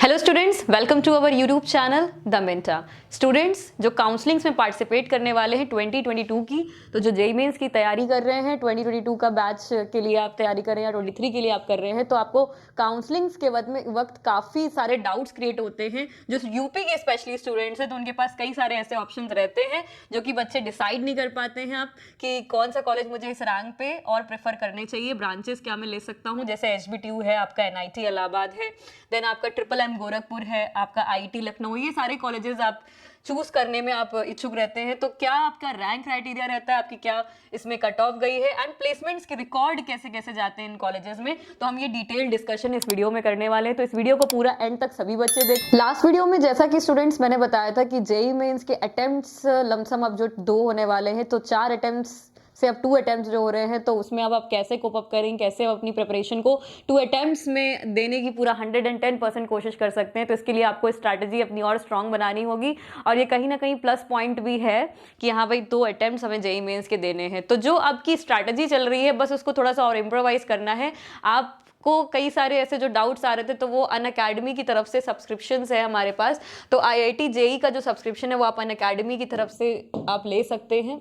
Hello students, welcome to our YouTube channel the मेंटा। Students जो counsellings में participate करने वाले हैं 2022 की, तो जो जेईई मेंस की तैयारी कर रहे हैं 2022 का बैच के लिए आप तैयारी कर रहे हैं या 23 के लिए आप कर रहे हैं, तो आपको काउंसलिंग्स के वक्त काफ़ी सारे डाउट्स क्रिएट होते हैं। जो यूपी के स्पेशली स्टूडेंट्स हैं तो उनके पास कई सारे ऐसे ऑप्शन रहते हैं जो कि बच्चे डिसाइड नहीं कर पाते हैं आप कि कौन सा कॉलेज मुझे इस रैंक पे और प्रेफर करने चाहिए, ब्रांचेस क्या मैं ले सकता हूँ। जैसे एचबीटीयू है, आपका एनआईटी इलाहाबाद है, देन आपका ट्रिपल गोरखपुर है, आपका आईटी लखनऊ, ये सारे कॉलेजेस आप चूज करने में आप इच्छुक रहते हैं। तो क्या आपका रैंक क्राइटेरिया रहता है, आपकी क्या इसमें कट ऑफ गई है, एंड प्लेसमेंट्स के रिकॉर्ड कैसे कैसे जाते हैं इन कॉलेजेस में, तो हम ये डिटेल डिस्कशन इस वीडियो में करने वाले हैं। तो इस वीडियो को पूरा एंड तक सभी बच्चे देख। लास्ट वीडियो में जैसा कि स्टूडेंट्स मैंने बताया था कि जेईई मेंस के अटेम्प्ट्स लमसम अब जो 2 होने वाले हैं, तो 4 अटेम्प्ट्स से अब 2 अटेम्प्ट्स जो हो रहे हैं, तो उसमें अब आप कैसे कोप अप करेंगे, कैसे आप अपनी प्रिपरेशन को 2 अटेम्प्ट्स में देने की पूरा 110% कोशिश कर सकते हैं। तो इसके लिए आपको स्ट्रैटेजी अपनी और स्ट्रांग बनानी होगी, और ये कहीं ना कहीं प्लस पॉइंट भी है कि हाँ भाई 2 अटेम्प्ट्स हमें जेईई मेंस के देने हैं। तो जो आपकी स्ट्रैटेजी चल रही है बस उसको थोड़ा सा और इम्प्रोवाइज करना है। आप को कई सारे ऐसे जो डाउट्स आ रहे थे, तो वो अनअकैडमी की तरफ से सब्सक्रिप्शंस है हमारे पास। तो आईआईटी जेईई का जो सब्सक्रिप्शन है वो आप अनअकैडमी की तरफ से आप ले सकते हैं।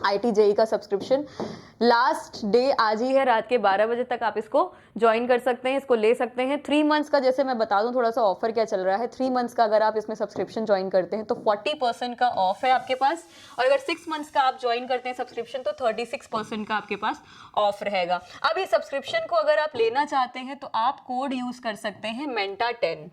आईटी जेईई का सब्सक्रिप्शन लास्ट डे आज ही है, रात के 12 बजे तक आप इसको ज्वाइन कर सकते हैं, इसको ले सकते हैं। 3 मंथ्स का, जैसे मैं बता दूं थोड़ा सा ऑफर क्या चल रहा है। 3 मंथ्स का अगर आप इसमें सब्सक्रिप्शन ज्वाइन करते हैं तो 40% का ऑफ है आपके पास, और अगर 6 मंथ्स का आप ज्वाइन करते हैं सब्सक्रिप्शन तो 36% का आपके पास ऑफ रहेगा। अब इस सब्सक्रिप्शन को अगर आप लेना चाहते हैं तो आप कोड यूज कर सकते हैं MENTA10।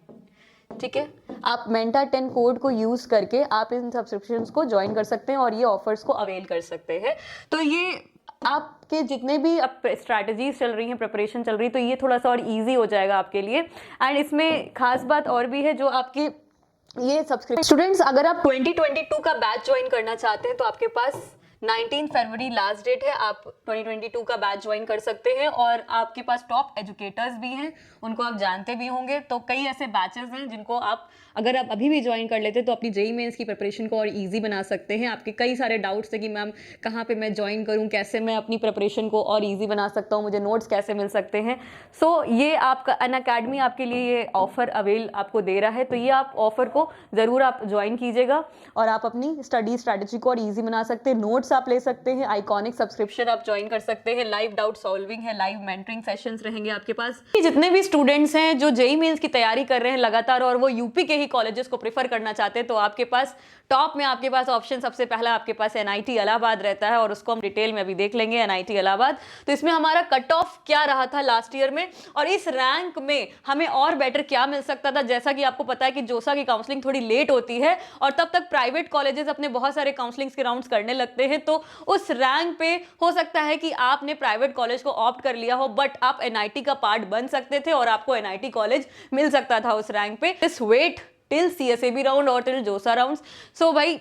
ठीक है, आप MENTA10 कोड को यूज करके आप इन सब्सक्रिप्शंस को ज्वाइन कर सकते हैं और ये ऑफर्स को अवेल कर सकते हैं। तो ये आपके जितने भी स्ट्रैटेजीज चल रही हैं, प्रिपरेशन चल रही है, तो ये थोड़ा सा और इजी हो जाएगा आपके लिए। एंड इसमें खास बात और भी है, जो आपके ये सब्सक्रिप्शन स्टूडेंट्स, अगर आप 2022 का बैच ज्वाइन करना चाहते हैं तो आपके पास 19 फरवरी लास्ट डेट है। आप 2022 का बैच ज्वाइन कर सकते हैं, और आपके पास टॉप एजुकेटर्स भी हैं, उनको आप जानते भी होंगे। तो कई ऐसे बैचेस हैं जिनको आप अगर आप अभी भी ज्वाइन कर लेते तो अपनी जेईई मेंस की प्रिपरेशन को और इजी बना सकते हैं। आपके कई सारे डाउट्स थे कि मैम कहाँ पे मैं ज्वाइन करूँ, कैसे मैं अपनी प्रिपरेशन को और इजी बना सकता हूँ, मुझे नोट्स कैसे मिल सकते हैं। सो ये आपका अनअकैडमी आपके लिए ये ऑफर अवेल आपको दे रहा है, तो ये आप ऑफर को ज़रूर आप ज्वाइन कीजिएगा और आप अपनी स्टडी स्ट्रैटेजी को और ईजी बना सकते हैं। नोट्स आप ले सकते हैं, आइकॉनिक सब्सक्रिप्शन आप ज्वाइन कर सकते हैं, लाइव डाउट सॉल्विंग है, लाइव मेंटरिंग सेशंस रहेंगे आपके पास। जितने भी स्टूडेंट्स हैं जो जेईई मेंस की तैयारी कर रहे हैं लगातार और वो यूपी के ही कॉलेजेस को प्रेफर करना चाहते हैं, तो आपके पास टॉप में आपके पास ऑप्शन सबसे पहला आपके पास एनआईटी इलाहाबाद रहता है, और उसको हम डिटेल में अभी देख लेंगे। एनआईटी इलाहाबाद, तो इसमें हमारा कट ऑफ क्या रहा था लास्ट ईयर में, और इस रैंक में हमें और बेटर क्या मिल सकता था। जैसा कि आपको पता है कि जोसा की काउंसलिंग थोड़ी लेट होती है और तब तक प्राइवेट कॉलेजेस अपने बहुत सारे काउंसलिंग्स के राउंड्स करने लगते हैं, तो उस रैंक पे हो सकता है कि आपने प्राइवेट कॉलेज को ऑप्ट कर लिया हो, बट आप एनआईटी का पार्ट बन सकते थे और आपको एनआईटी कॉलेज मिल सकता था उस रैंक पे। इस वेट टिल सीएसएबी राउंड और टिल जोसा राउंड्स। सो भाई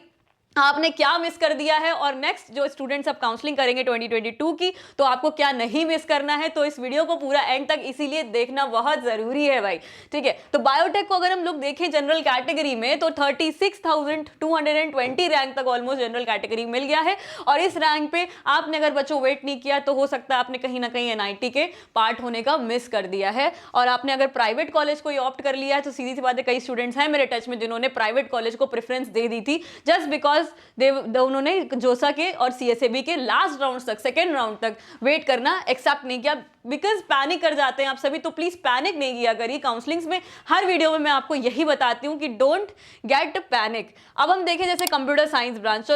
आपने क्या मिस कर दिया है, और नेक्स्ट जो स्टूडेंट्स अब काउंसलिंग करेंगे 2022 की, तो आपको क्या नहीं मिस करना है। तो इस वीडियो को पूरा एंड तक इसीलिए देखना बहुत जरूरी है भाई। ठीक है, तो बायोटेक को अगर हम लोग देखें जनरल कैटेगरी में, तो 36,220 रैंक तक ऑलमोस्ट जनरल कैटेगरी मिल गया है। और इस रैंक पे आपने अगर बच्चों वेट नहीं किया तो हो सकता है आपने कहीं ना कहीं एनआईटी के पार्ट होने का मिस कर दिया है, और आपने अगर प्राइवेट कॉलेज को ऑप्ट कर लिया है, तो सीधी सी बात है कई स्टूडेंट्स हैं मेरे टच में जिन्होंने प्राइवेट कॉलेज को प्रेफरेंस दे दी थी, जस्ट बिकॉज उन्होंने जोसा के और सीएसएबी के लास्ट राउंड तक, सेकेंड राउंड तक वेट करना एक्सेप्ट नहीं किया, बिकॉज पैनिक कर जाते हैं आप सभी। तो प्लीज पैनिक नहीं किया करिए। काउंसलिंग्स में हर वीडियो में मैं आपको यही बताती हूँ कि डोंट गेट पैनिक। अब हम देखें जैसे कंप्यूटर साइंस ब्रांच,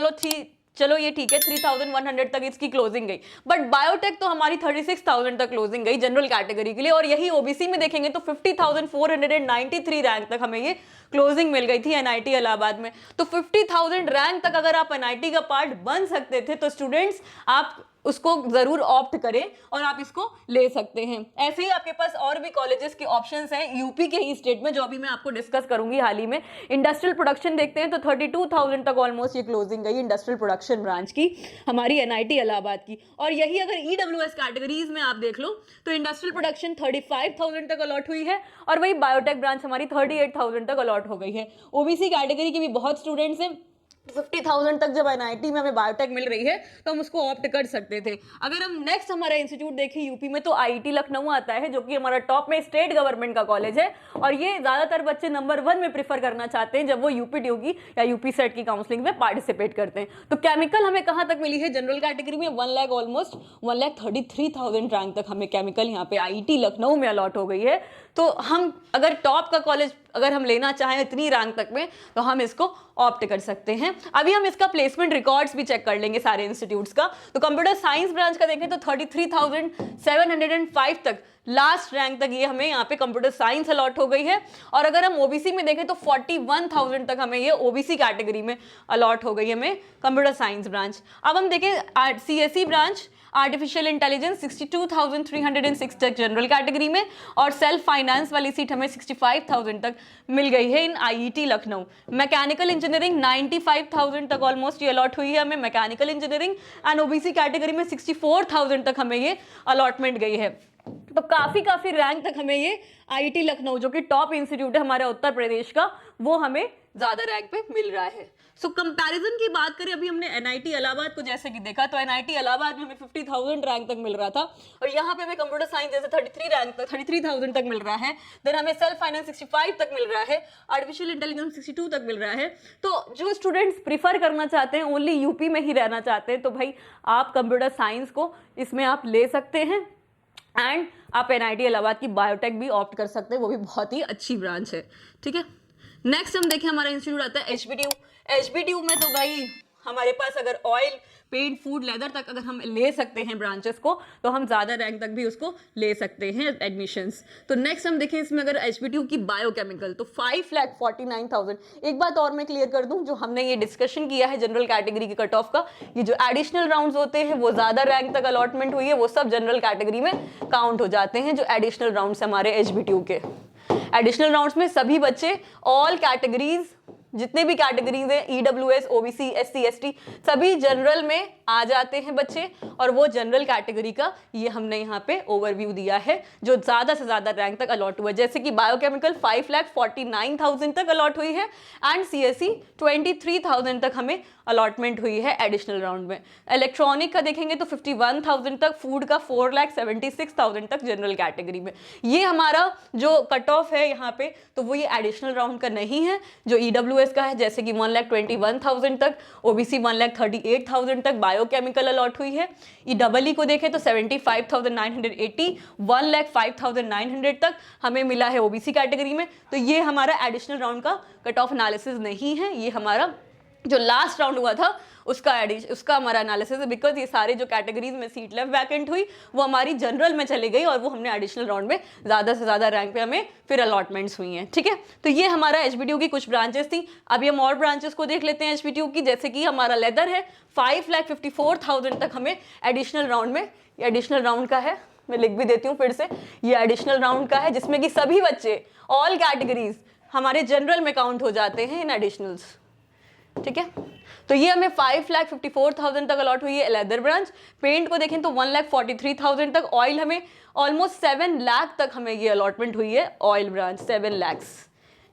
चलो ये ठीक है, 3,100 तक इसकी क्लोजिंग गई, बट बायोटेक तो हमारी 36,000 तक क्लोजिंग गई जनरल कैटेगरी के लिए, और यही ओबीसी में देखेंगे तो 50,493 रैंक तक हमें ये क्लोजिंग मिल गई थी एनआईटी इलाहाबाद में। तो 50,000 रैंक तक अगर आप एनआईटी का पार्ट बन सकते थे, तो स्टूडेंट्स आप उसको जरूर ऑप्ट करें और आप इसको ले सकते हैं। ऐसे ही आपके पास और भी कॉलेजेस के ऑप्शंस हैं यूपी के ही स्टेट में, जो अभी मैं आपको डिस्कस करूंगी हाल ही में। इंडस्ट्रियल प्रोडक्शन देखते हैं तो 32,000 तक ऑलमोस्ट ये क्लोजिंग गई इंडस्ट्रियल प्रोडक्शन ब्रांच की, हमारी एनआईटी इलाहाबाद की। और यही अगर ईडब्ल्यूएस कैटेगरीज में आप देख लो तो इंडस्ट्रियल प्रोडक्शन 35,000 तक अलॉट हुई है, और वही बायोटेक ब्रांच हमारी 38,000 तक अलॉट हो गई है। ओबीसी कैटेगरी के भी बहुत स्टूडेंट्स हैं, 50,000 तक जब एनआईटी में हमें बायोटेक मिल रही है तो हम उसको ऑप्ट कर सकते थे। अगर हम नेक्स्ट हमारा इंस्टीट्यूट देखें यूपी में तो आईआईटी लखनऊ आता है, जो कि हमारा टॉप में स्टेट गवर्नमेंट का कॉलेज है, और ये ज्यादातर बच्चे नंबर 1 में प्रीफर करना चाहते हैं जब वो यूपीट्यू की या यूपी सेट की काउंसलिंग में पार्टिसिपेट करते हैं। तो केमिकल हमें कहाँ तक मिली है जनरल कैटेगरी में, 1 लाख ऑलमोस्ट 1,33,000 रैंक तक हमें केमिकल यहाँ पे आईआईटी लखनऊ में अलॉट हो गई है। तो हम अगर टॉप का कॉलेज अगर हम लेना चाहें इतनी रैंक तक में तो हम इसको ऑप्ट कर सकते हैं। अभी हम इसका प्लेसमेंट रिकॉर्ड्स भी चेक कर लेंगे सारे इंस्टीट्यूट्स का। तो कंप्यूटर साइंस ब्रांच का देखें तो 33,705 तक लास्ट रैंक तक ये हमें यहाँ पे कंप्यूटर साइंस अलॉट हो गई है। और अगर हम ओबीसी में देखें तो 41,000 तक हमें ये ओबीसी कैटेगरी में अलॉट हो गई है हमें कंप्यूटर साइंस ब्रांच। अब हम देखें सीएसई ब्रांच आर्टिफिशियल इंटेलिजेंस 62,306 तक जनरल कैटेगरी में, और सेल्फ फाइनेंस वाली सीट हमें 65,000 तक मिल गई है इन आईआईटी लखनऊ। मैकेनिकल इंजीनियरिंग 95,000 तक ऑलमोस्ट ये अलॉट हुई है हमें mechanical engineering, and OBC category में 64,000 तक हमें ये अलॉटमेंट गई है। तो काफी रैंक तक हमें ये आईआईटी लखनऊ जो कि टॉप इंस्टीट्यूट है हमारे उत्तर प्रदेश का, वो हमें ज्यादा रैंक पे मिल रहा है। सो कंपैरिजन की बात करें, अभी हमने एनआईटी इलाहाबाद को जैसे कि देखा तो एनआईटी इलाहाबाद में हमें 50,000 रैंक तक मिल रहा था, और यहाँ पे हमें कंप्यूटर साइंस जैसे 33,000 तक मिल रहा है। देन हमें सेल्फ फाइनेंस 65 तक मिल रहा है, आर्टिफिशियल इंटेलिजेंस 62 तक मिल रहा है। तो जो स्टूडेंट्स प्रीफर करना चाहते हैं, ओनली यूपी में ही रहना चाहते हैं, तो भाई आप कंप्यूटर साइंस को इसमें आप ले सकते हैं, एंड आप एनआईटी इलाहाबाद की बायोटेक भी ऑप्ट कर सकते हैं, वो भी बहुत ही अच्छी ब्रांच है। ठीक है, नेक्स्ट हम देखें हमारा इंस्टीट्यूट आता है एचबीटीयू। एचबीटीयू में तो भाई हमारे पास अगर ऑयल, पेंट, फूड, लेदर तक अगर हम ले सकते हैं ब्रांचेस को, तो हम ज़्यादा रैंक तक भी उसको ले सकते हैं एडमिशंस। तो नेक्स्ट हम देखें इसमें अगर एचबीटीयू की बायोकेमिकल तो 5,49,000। एक बात और मैं क्लियर कर दूं, जो हमने ये डिस्कशन किया है जनरल कैटेगरी के कट ऑफ का, ये जो एडिशनल राउंड्स होते हैं वो ज़्यादा रैंक तक अलॉटमेंट हुई है, वो सब जनरल कैटेगरी में काउंट हो जाते हैं। जो एडिशनल राउंड्स हमारे एचबीटीयू के एडिशनल राउंड्स में सभी बच्चे ऑल कैटेगरीज, जितने भी कैटेगरीज हैं, ईडब्ल्यूएस, ओबीसी, एससी, एसटी, सभी जनरल में आ जाते हैं बच्चे, और वो जनरल कैटेगरी का ये हमने यहाँ पे ओवरव्यू दिया है जो ज़्यादा से ज़्यादा रैंक तक अलॉट हुआ है। जैसे कि बायोकेमिकल 5,49,000 तक अलॉट हुई है, एंड सीएससी 23,000 तक हमें अलॉटमेंट हुई है एडिशनल राउंड में। इलेक्ट्रॉनिक का देखेंगे तो 51,000 तक, फूड का 4,76,000 तक जनरल कैटेगरी में। ये हमारा जो कट ऑफ है यहाँ पे, तो वो ये एडिशनल राउंड का नहीं है। जो ईडब्ल्यूएस का है जैसे कि 1,21,000 तक, ओबीसी 1,38,000 तक बायोकेमिकल अलॉट हुई है। ईडब्ल्यू को देखें तो 75,980, 1,05,900 तक हमें मिला है ओबीसी कैटेगरी में। तो ये हमारा एडिशनल राउंड का कट ऑफ एनालिसिस नहीं है, ये हमारा जो लास्ट राउंड हुआ था उसका हमारा एनालिसिस है, बिकॉज ये सारे जो कैटेगरीज में सीट लेफ्ट वैकेंट हुई वो हमारी जनरल में चली गई, और वो हमने एडिशनल राउंड में ज़्यादा से ज़्यादा रैंक पे हमें फिर अलॉटमेंट्स हुई हैं। ठीक है, तो ये हमारा एचबीटीयू की कुछ ब्रांचेस थी। अभी हम और ब्रांचेस को देख लेते हैं एचबीटीयू की। जैसे कि हमारा लेदर है 5,54,000 तक हमें एडिशनल राउंड में, ये एडिशनल राउंड का है, मैं लिख भी देती हूँ फिर से, ये एडिशनल राउंड का है जिसमें कि सभी बच्चे ऑल कैटेगरीज हमारे जनरल में काउंट हो जाते हैं इन एडिशनल्स। ठीक है, तो ये हमें 5,54,000 तक अलॉट हुई है लेदर ब्रांच। पेंट को देखें तो 1,43,000 तक, ऑयल हमें ऑलमोस्ट 7 लाख तक हमें ये अलॉटमेंट हुई है ऑयल ब्रांच, 7 लाख।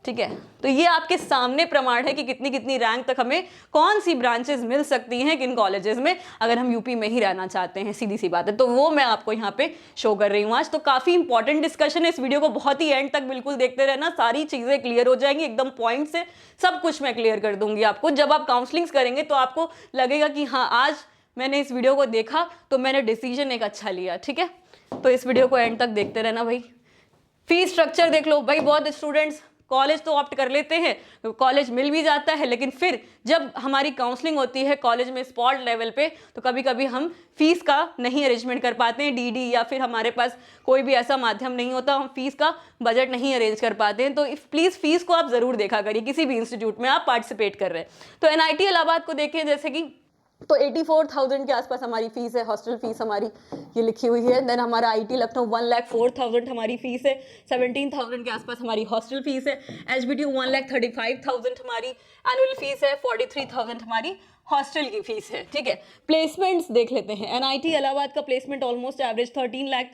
ठीक है, तो ये आपके सामने प्रमाण है कि कितनी कितनी रैंक तक हमें कौन सी ब्रांचेस मिल सकती हैं किन कॉलेजेस में, अगर हम यूपी में ही रहना चाहते हैं, सीधी सी बात है। तो वो मैं आपको यहाँ पे शो कर रही हूँ आज। तो काफ़ी इंपॉर्टेंट डिस्कशन है, इस वीडियो को बहुत ही एंड तक बिल्कुल देखते रहना, सारी चीज़ें क्लियर हो जाएंगी एकदम पॉइंट से, सब कुछ मैं क्लियर कर दूंगी आपको। जब आप काउंसलिंग्स करेंगे तो आपको लगेगा कि हाँ, आज मैंने इस वीडियो को देखा तो मैंने डिसीजन एक अच्छा लिया। ठीक है, तो इस वीडियो को एंड तक देखते रहना भाई। फीस स्ट्रक्चर देख लो भाई, बहुत स्टूडेंट्स कॉलेज तो ऑप्ट कर लेते हैं, कॉलेज मिल भी जाता है, लेकिन फिर जब हमारी काउंसलिंग होती है कॉलेज में स्पॉट लेवल पे, तो कभी कभी हम फीस का नहीं अरेंजमेंट कर पाते हैं, डीडी या फिर हमारे पास कोई भी ऐसा माध्यम नहीं होता, हम फीस का बजट नहीं अरेंज कर पाते हैं। तो प्लीज़ फीस को आप ज़रूर देखा करिए किसी भी इंस्टीट्यूट में आप पार्टिसिपेट कर रहे हैं। तो एनआईटी इलाहाबाद को देखें जैसे कि, तो 84,000 के आसपास हमारी फीस है, हॉस्टल फीस हमारी ये लिखी हुई है। देन हमारा आईटी लखनऊ 1,04,000 हमारी फीस है, 17,000 के आसपास हमारी हॉस्टल फीस है। एचबीटीयू 1,35,000 हमारी एनुअल फीस है, 43,000 हमारी हॉस्टल की फीस है। ठीक है, प्लेसमेंट्स देख लेते हैं। एनआईटी इलाहाबाद का placement almost average 13 lakh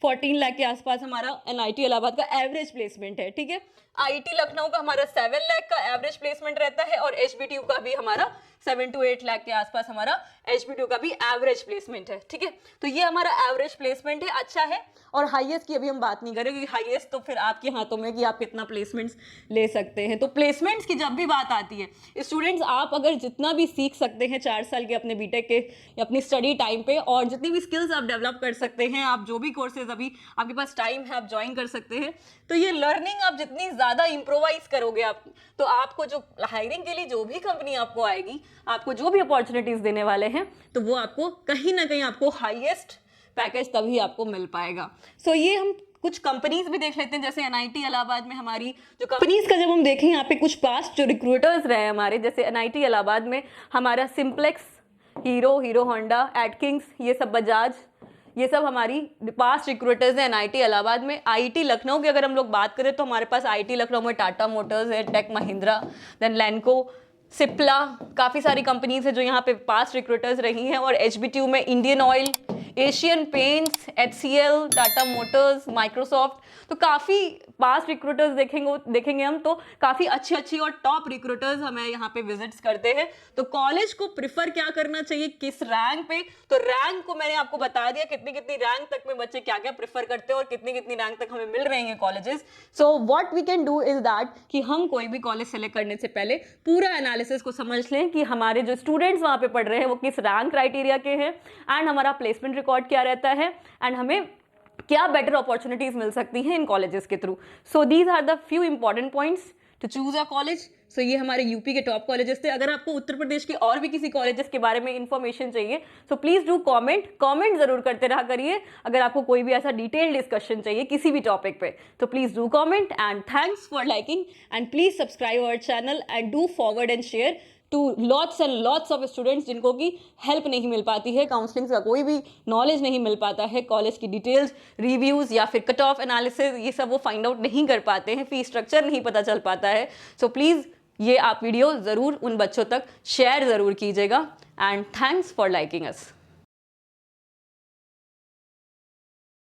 14 lakh के आसपास हमारा एनआईटी इलाहाबाद का एवरेज प्लेसमेंट है, ठीक है। आईटी लखनऊ का हमारा 7 लाख का एवरेज प्लेसमेंट रहता है और एचबीटीयू का भी हमारा 7 to 8 लाख के आसपास हमारा एचबीटीयू का भी एवरेज प्लेसमेंट है, ठीक है। तो ये हमारा एवरेज प्लेसमेंट है, अच्छा है। और हाईएस्ट की अभी हम बात नहीं करें क्योंकि हाईएस्ट तो फिर आपके हाथों में कि आप कितना प्लेसमेंट्स ले सकते हैं। तो प्लेसमेंट्स की जब भी बात आती है स्टूडेंट्स, आप अगर जितना भी सीख सकते हैं 4 साल के अपने बीटेक के या अपनी स्टडी टाइम पे, और जितनी भी स्किल्स आप डेवलप कर सकते हैं, आप जो भी कोर्सेज अभी आपके पास टाइम है आप ज्वाइन कर सकते हैं। तो ये लर्निंग आप जितनी ज़्यादा इम्प्रोवाइज करोगे आप, तो आपको जो हायरिंग के लिए जो भी कंपनी आपको आएगी, आपको जो भी अपॉर्चुनिटीज देने वाले हैं, तो वो आपको कहीं ना कहीं आपको हाईएस्ट पैकेज तभी आपको मिल पाएगा। सो ये हम कुछ कंपनीज भी देख लेते हैं, जैसे एनआईटी इलाहाबाद में हमारी जो कंपनीज का जब हम देखें यहाँ पे कुछ पास्ट जो रिक्रूटर्स रहे हमारे, जैसे एनआईटी इलाहाबाद में हमारा सिंप्लेक्स, हीरो होंडा, एटकिंग्स, ये सब बजाज, ये सब हमारी पास्ट रिक्रूटर्स हैं एनआईटी इलाहाबाद में। आईटी लखनऊ की अगर हम लोग बात करें तो हमारे पास आईटी लखनऊ में टाटा मोटर्स है, टेक महिंद्रा, देन लैंको, सिप्ला, काफ़ी सारी कंपनीज है जो यहाँ पे पास्ट रिक्रूटर्स रही हैं। और एचबीटीयू में Indian oil, Asian paints, HCL, Tata Motors, Microsoft, तो काफ़ी पास्ट रिक्रूटर्स देखेंगे हम, तो काफ़ी अच्छी और टॉप रिक्रूटर्स हमें यहाँ पे विजिट्स करते हैं। तो कॉलेज को प्रिफर क्या करना चाहिए, किस रैंक पे, तो रैंक को मैंने आपको बता दिया कितनी रैंक तक में बच्चे क्या क्या प्रिफर करते हैं और कितनी रैंक तक हमें मिल रहे हैं colleges. So what we can do is that कि हम कोई भी कॉलेज सेलेक्ट करने से पहले पूरा एनालिसिस को समझ लें कि हमारे जो स्टूडेंट्स वहाँ पे पढ़ रहे हैं वो किस रैंक क्राइटेरिया के हैं, एंड हमारा प्लेसमेंट रिकॉर्ड क्या रहता है, एंड हमें क्या बेटर अपॉर्चुनिटीज मिल सकती हैं इन कॉलेजेस के through. So these are the few important points to choose a college. So ये हमारे यूपी के टॉप कॉलेजेस थे। अगर आपको उत्तर प्रदेश के और भी किसी कॉलेजेस के बारे में इंफॉर्मेशन चाहिए तो प्लीज डू कमेंट जरूर करते रहा करिए। अगर आपको कोई भी ऐसा डिटेल डिस्कशन चाहिए किसी भी टॉपिक पे तो please do comment, and thanks for liking, and please subscribe our channel and do forward and share to lots and lots of students जिनको कि हेल्प नहीं मिल पाती है, काउंसलिंग का कोई भी नॉलेज नहीं मिल पाता है, कॉलेज की डिटेल्स, रिव्यूज़ या फिर कट ऑफ एनालिसिस ये सब वो फाइंड आउट नहीं कर पाते हैं, फी स्ट्रक्चर नहीं पता चल पाता है। सो प्लीज़ ये आप वीडियो ज़रूर उन बच्चों तक शेयर ज़रूर कीजिएगा, and thanks for liking us.